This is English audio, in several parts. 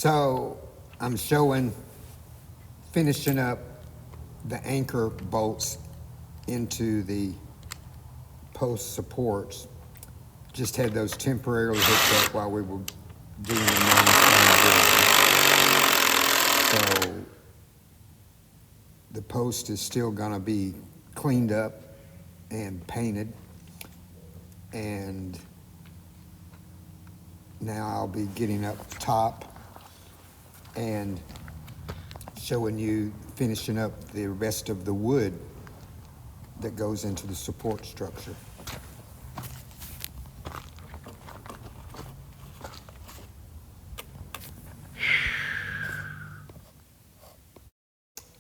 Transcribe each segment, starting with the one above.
So I'm finishing up the anchor bolts into the post supports. Just had those temporarily hooked up while we were doing the main thing. So the post is still gonna be cleaned up and painted. And now I'll be getting up top and showing you finishing up the rest of the wood that goes into the support structure.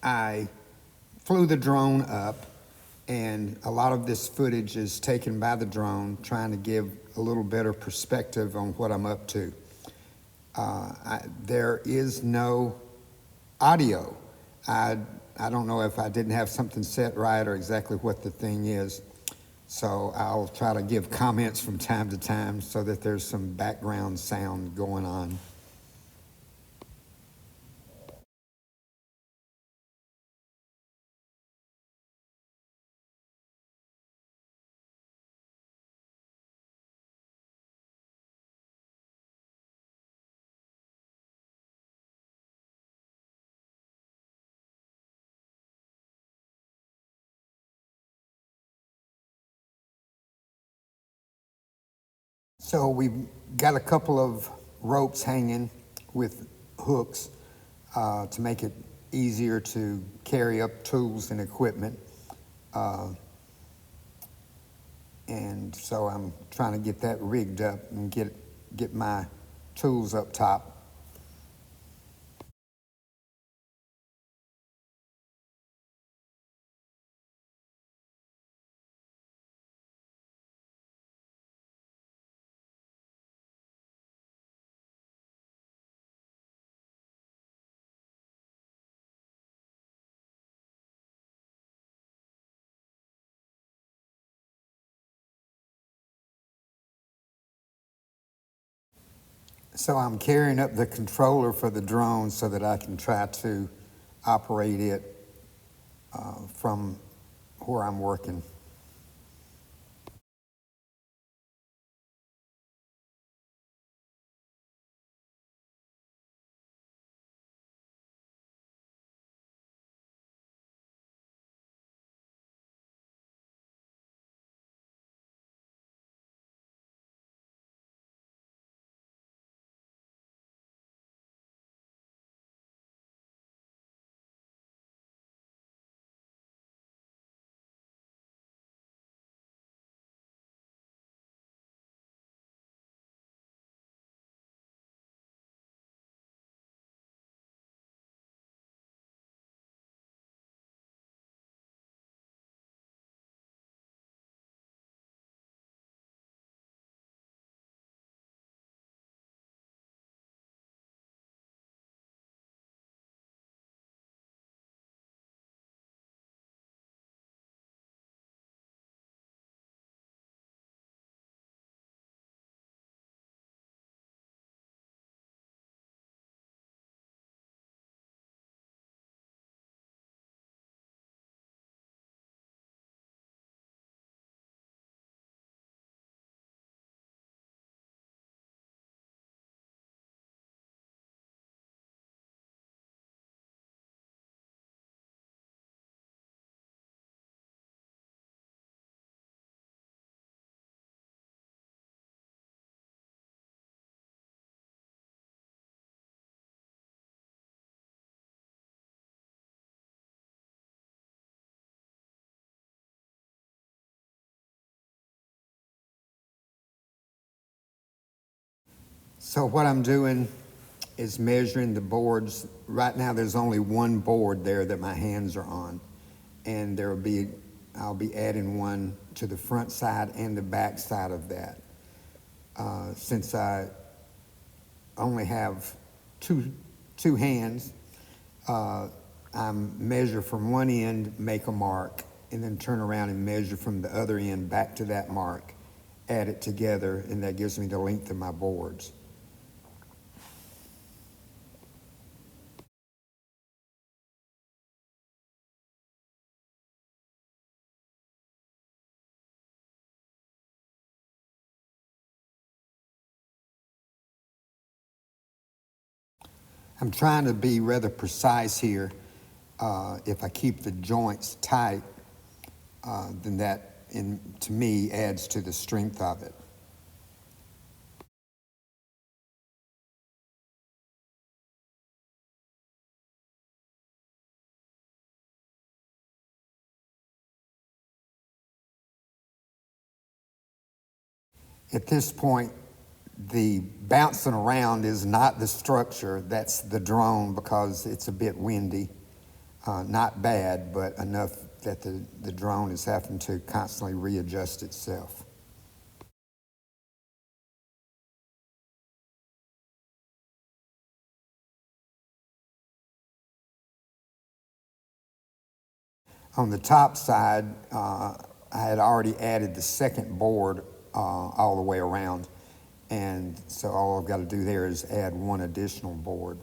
I flew the drone up, and a lot of this footage is taken by the drone, trying to give a little better perspective on what I'm up to. There is no audio. I don't know if I didn't have something set right or exactly what the thing is. So I'll try to give comments from time to time so that there's some background sound going on. So we've got a couple of ropes hanging with hooks to make it easier to carry up tools and equipment. And so I'm trying to get that rigged up and get my tools up top. So I'm carrying up the controller for the drone so that I can try to operate it from where I'm working. So what I'm doing is measuring the boards. Right now there's only one board there that my hands are on, and I'll be adding one to the front side and the back side of that. Since I only have two hands, I measure from one end, make a mark, and then turn around and measure from the other end back to that mark, add it together, and that gives me the length of my boards. I'm trying to be rather precise here. If I keep the joints tight, then that, to me, adds to the strength of it. At this point, the bouncing around is not the structure, that's the drone because it's a bit windy. Not bad, but enough that the drone is having to constantly readjust itself. On the top side, I had already added the second board all the way around, and so all I've got to do there is add one additional board.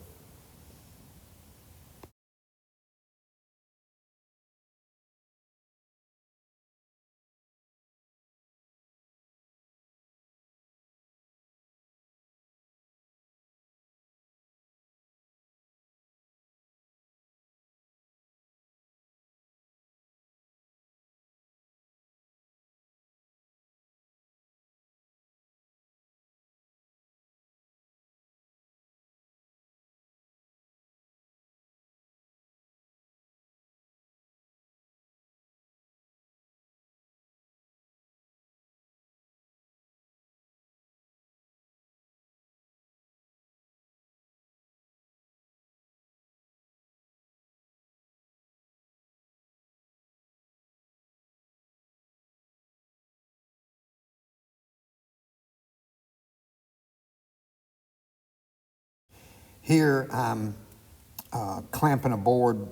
Here I'm clamping a board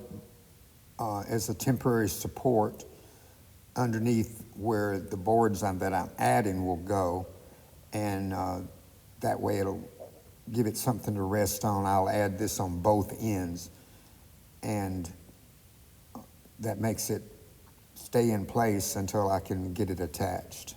as a temporary support underneath where the boards that I'm adding will go, and that way it'll give it something to rest on. I'll add this on both ends, and that makes it stay in place until I can get it attached.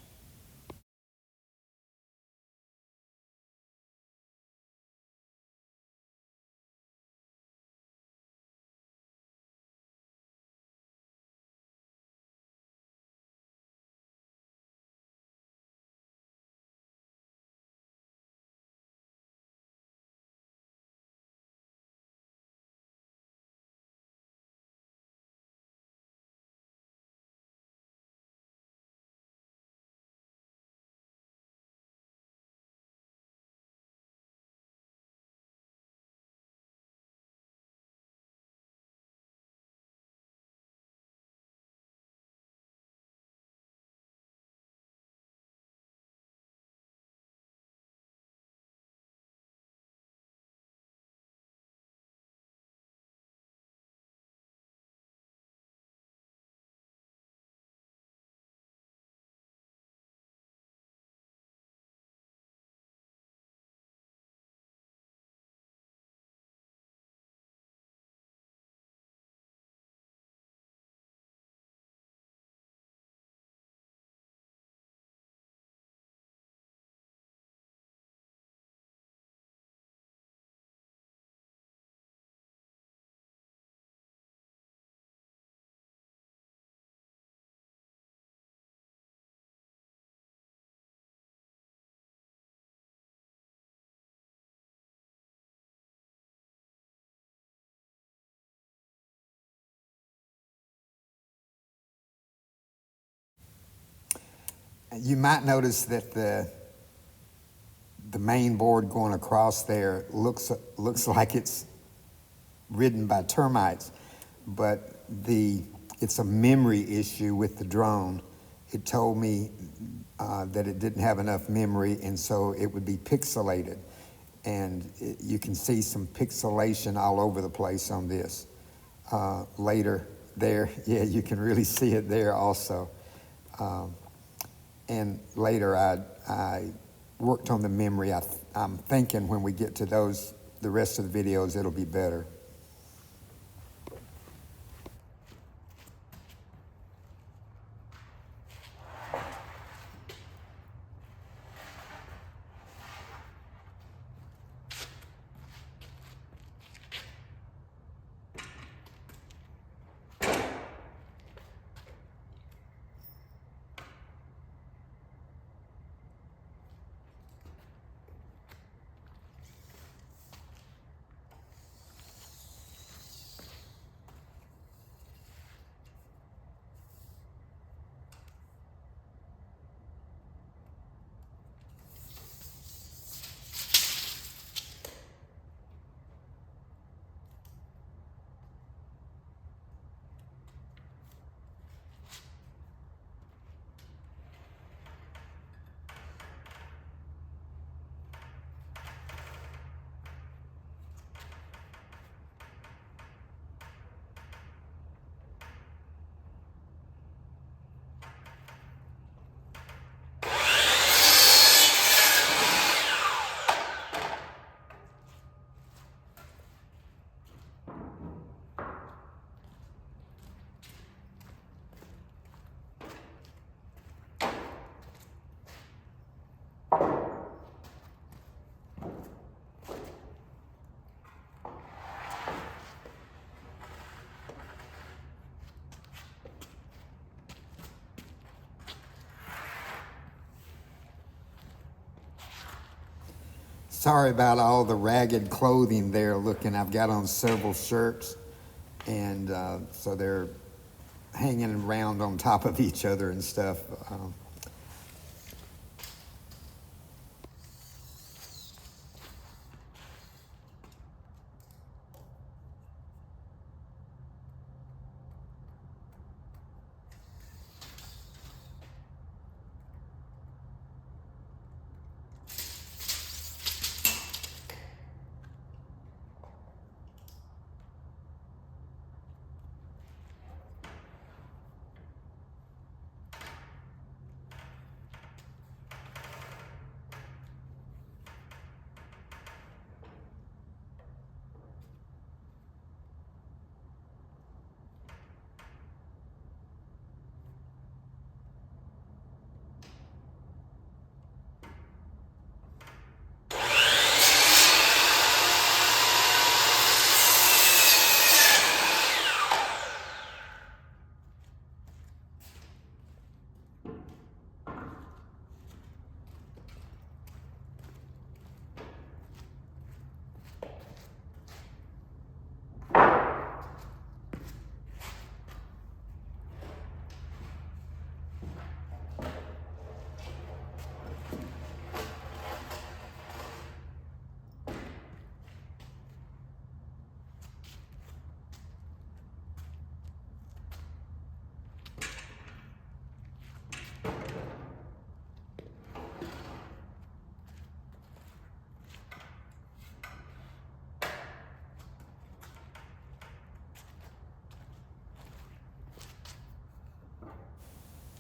You might notice that the main board going across there looks like it's ridden by termites, but it's a memory issue with the drone. It told me that it didn't have enough memory, and so it would be pixelated. And you can see some pixelation all over the place on this. Later there, yeah, you can really see it there also. And later I worked on the memory. I'm thinking when we get to the rest of the videos, it'll be better. Sorry about all the ragged clothing there looking. I've got on several shirts, and so they're hanging around on top of each other and stuff.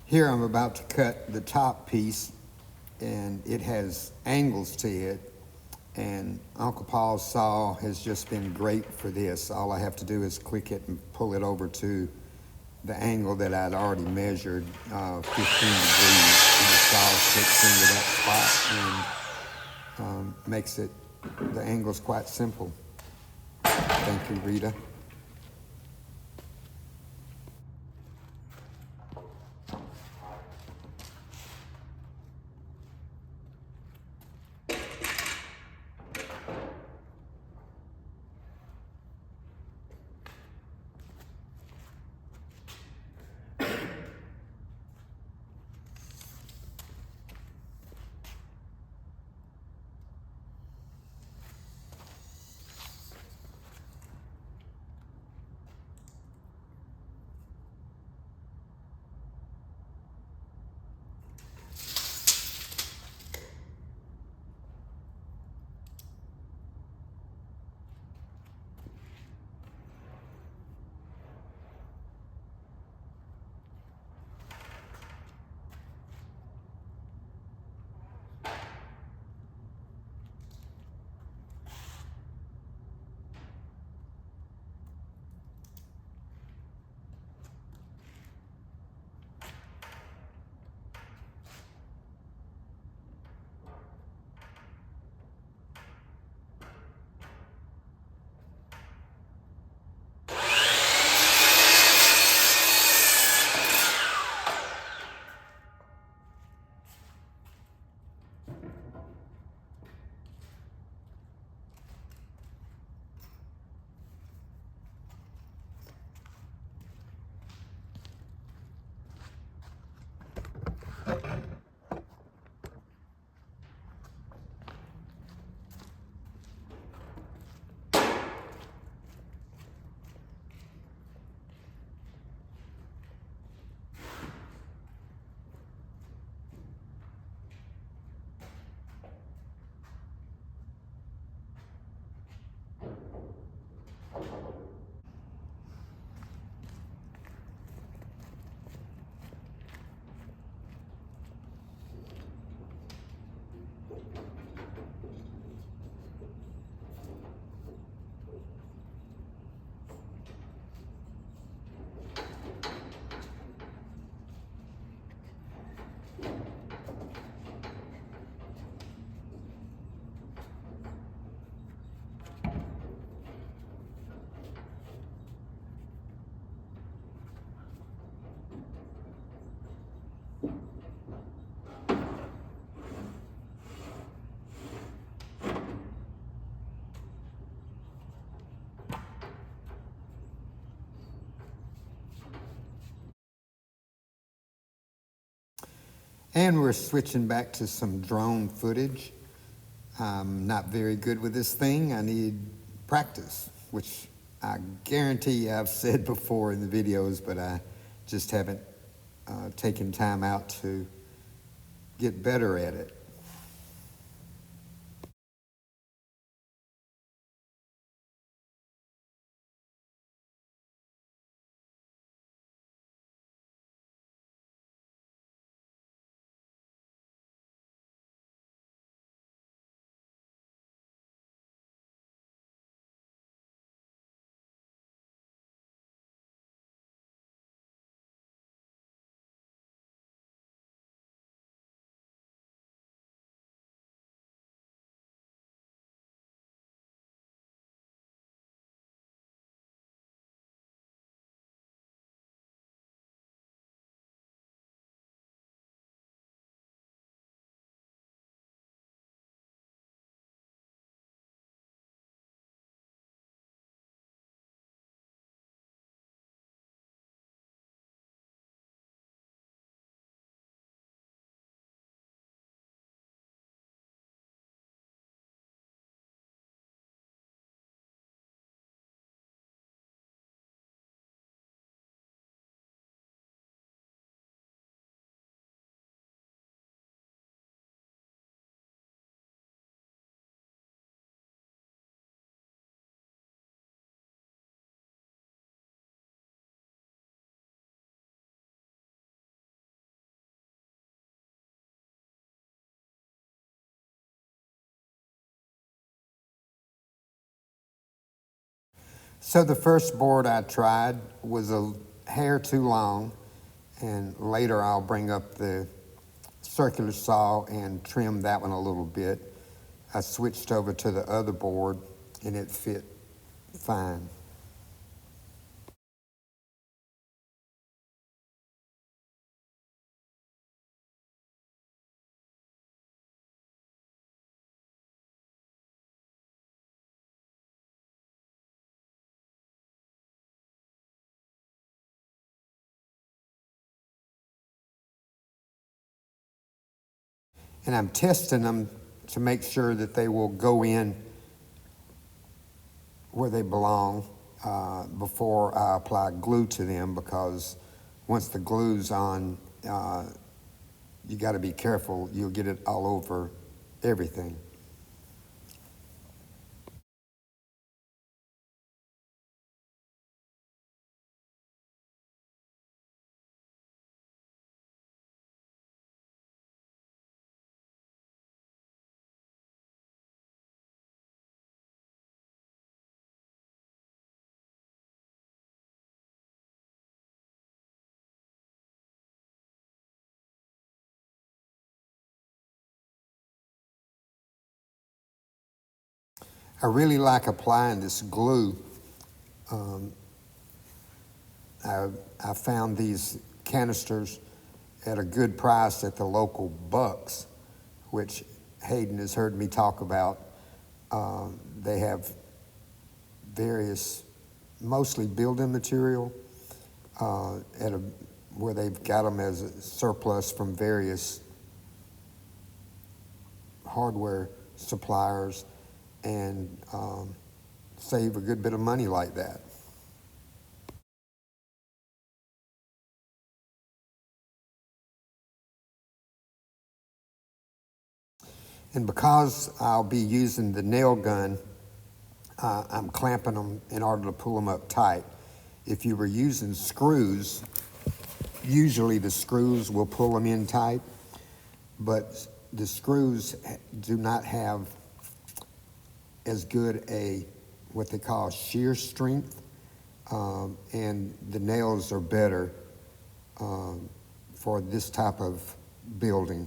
Here I'm about to cut the top piece, and it has angles to it, and Uncle Paul's saw has just been great for this. All I have to do is click it and pull it over to the angle that I'd already measured, 15 degrees, and the saw fits into that spot and makes it, the angle's quite simple. Thank you, Rita. And we're switching back to some drone footage. I'm not very good with this thing. I need practice, which I guarantee I've said before in the videos, but I just haven't taken time out to get better at it. So the first board I tried was a hair too long, and later I'll bring up the circular saw and trim that one a little bit. I switched over to the other board and it fit fine. And I'm testing them to make sure that they will go in where they belong before I apply glue to them, because once the glue's on, you got to be careful. You'll get it all over everything. I really like applying this glue. Um, I found these canisters at a good price at the local Bucks, which Hayden has heard me talk about. They have various, mostly building material, where they've got them as a surplus from various hardware suppliers, and save a good bit of money like that. And because I'll be using the nail gun, I'm clamping them in order to pull them up tight. If you were using screws, usually the screws will pull them in tight, but the screws do not have as good a, what they call shear strength, and the nails are better for this type of building.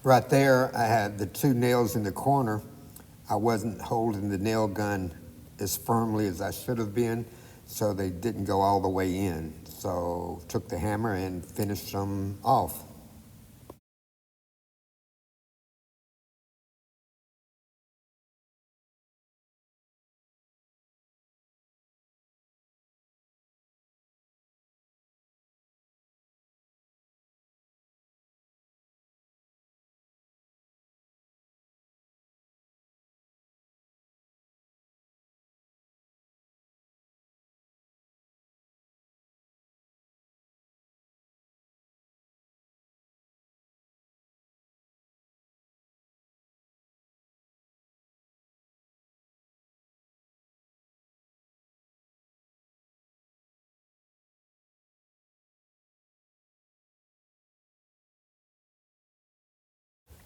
Right there, I had the two nails in the corner. I wasn't holding the nail gun as firmly as I should have been, so they didn't go all the way in. So took the hammer and finished them off.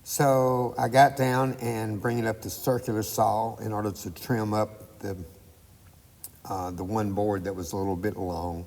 So I got down and bringing up the circular saw in order to trim up the one board that was a little bit long.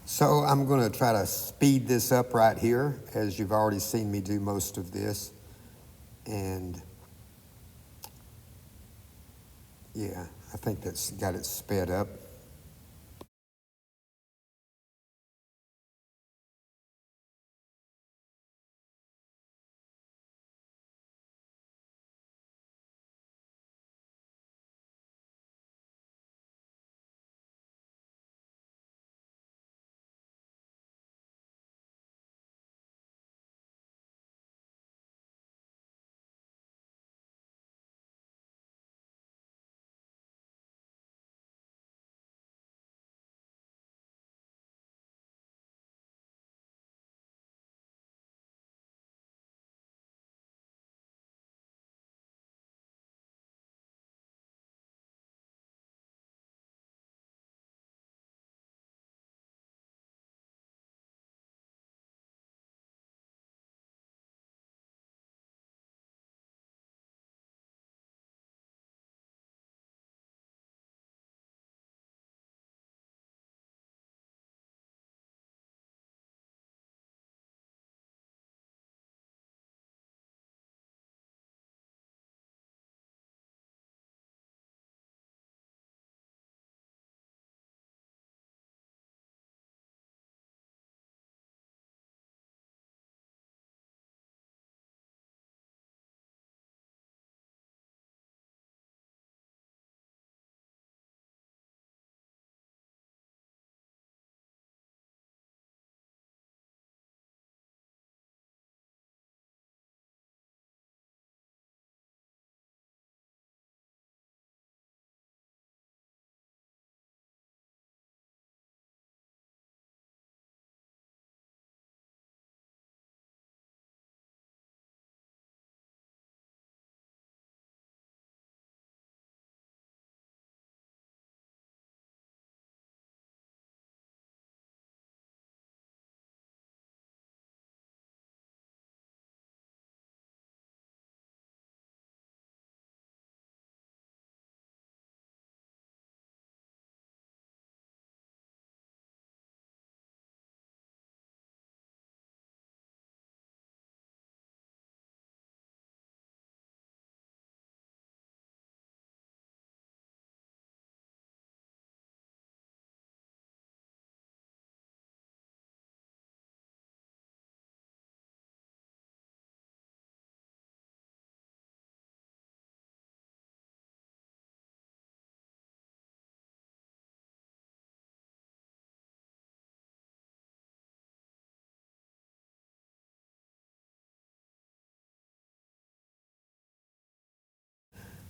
So I'm going to try to speed this up right here, as you've already seen me do most of this. And yeah, I think that's got it sped up.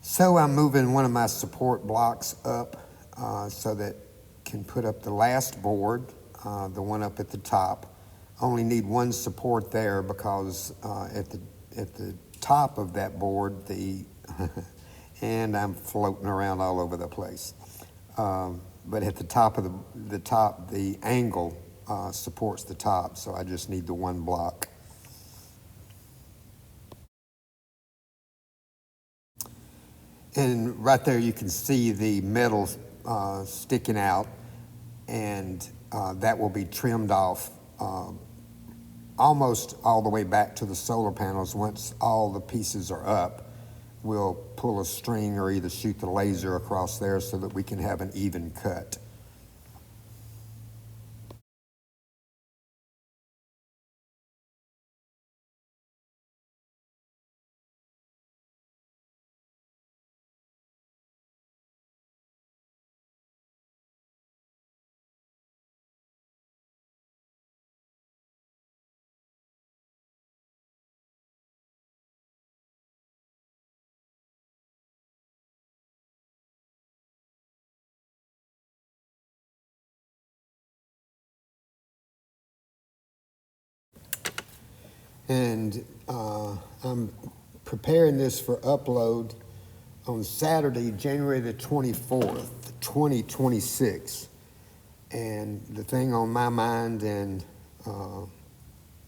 So I'm moving one of my support blocks up so that can put up the last board, the one up at the top. Only need one support there because at the top of that board, and I'm floating around all over the place. But at the top of the angle supports the top, so I just need the one block. And right there you can see the metal sticking out, and that will be trimmed off almost all the way back to the solar panels. Once all the pieces are up, we'll pull a string or either shoot the laser across there so that we can have an even cut. And I'm preparing this for upload on Saturday, January the 24th, 2026. And the thing on my mind and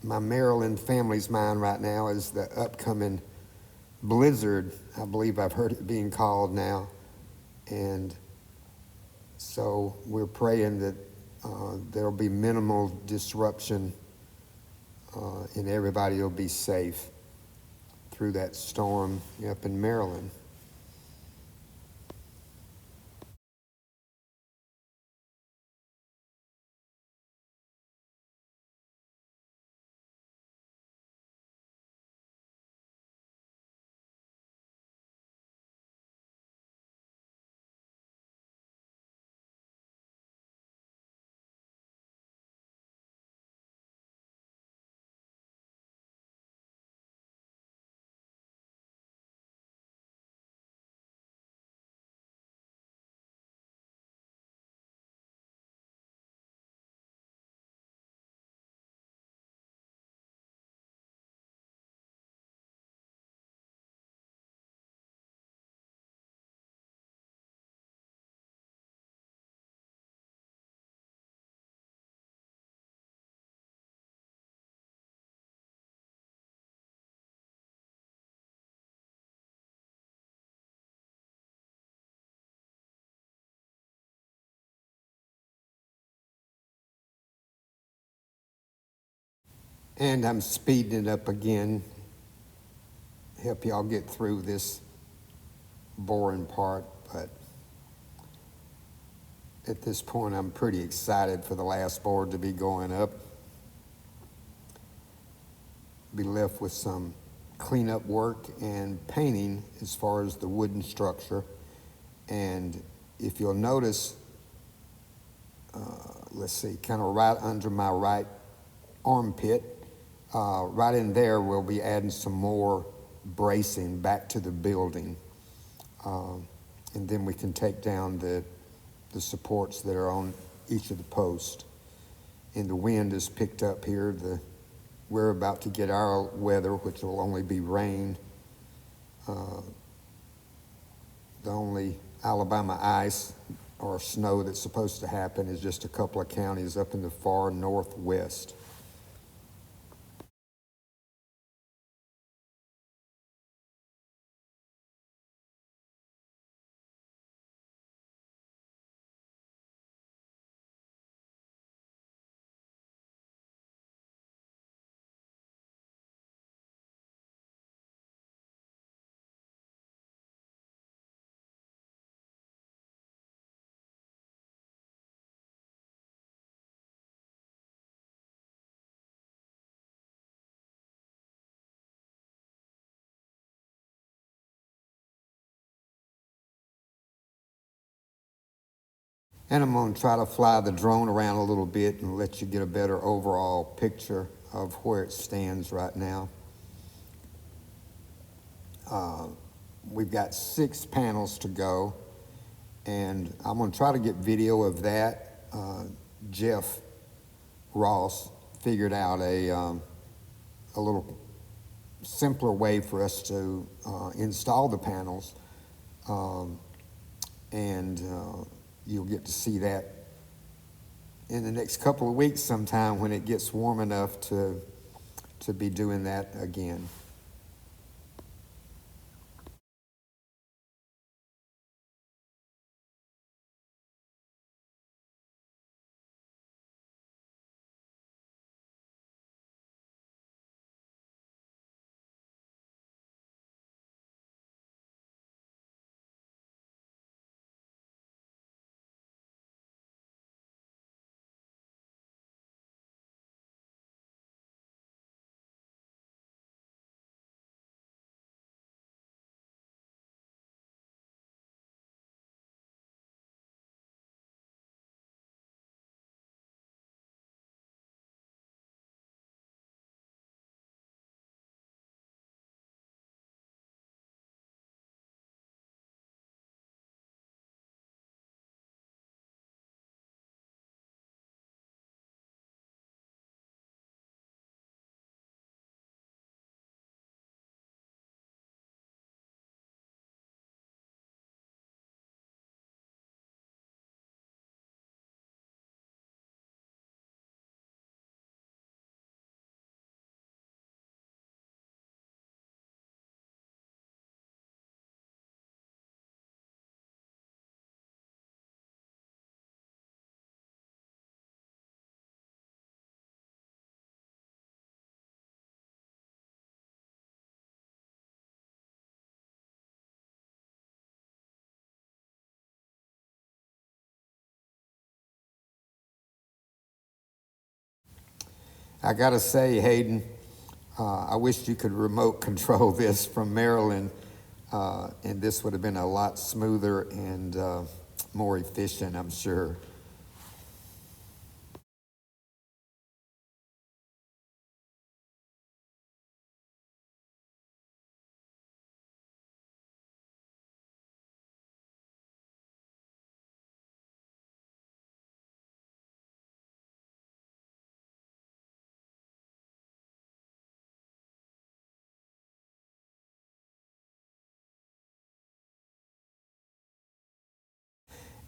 my Maryland family's mind right now is the upcoming blizzard. I believe I've heard it being called now. And so we're praying that there'll be minimal disruption and everybody will be safe through that storm up in Maryland. And I'm speeding it up again, help y'all get through this boring part, but at this point I'm pretty excited for the last board to be going up. Be left with some cleanup work and painting as far as the wooden structure. And if you'll notice, let's see, kind of right under my right armpit, right in there we'll be adding some more bracing back to the building. And then we can take down the supports that are on each of the posts. And the wind is picked up here. We're about to get our weather, which will only be rain. The only Alabama ice or snow that's supposed to happen is just a couple of counties up in the far northwest. And I'm going to try to fly the drone around a little bit and let you get a better overall picture of where it stands right now. we've got 6 panels to go, and I'm going to try to get video of that. Jeff Ross figured out a little simpler way for us to install the panels, and you'll get to see that in the next couple of weeks sometime when it gets warm enough to be doing that again. I gotta say, Hayden, I wish you could remote control this from Maryland, and this would have been a lot smoother and more efficient, I'm sure.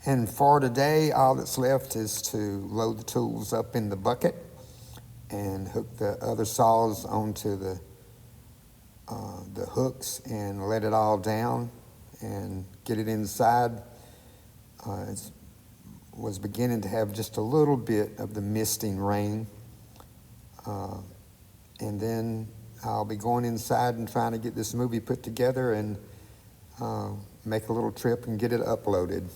And for today, all that's left is to load the tools up in the bucket and hook the other saws onto the hooks and let it all down and get it inside. It was beginning to have just a little bit of the misting rain. And then I'll be going inside and trying to get this movie put together and make a little trip and get it uploaded.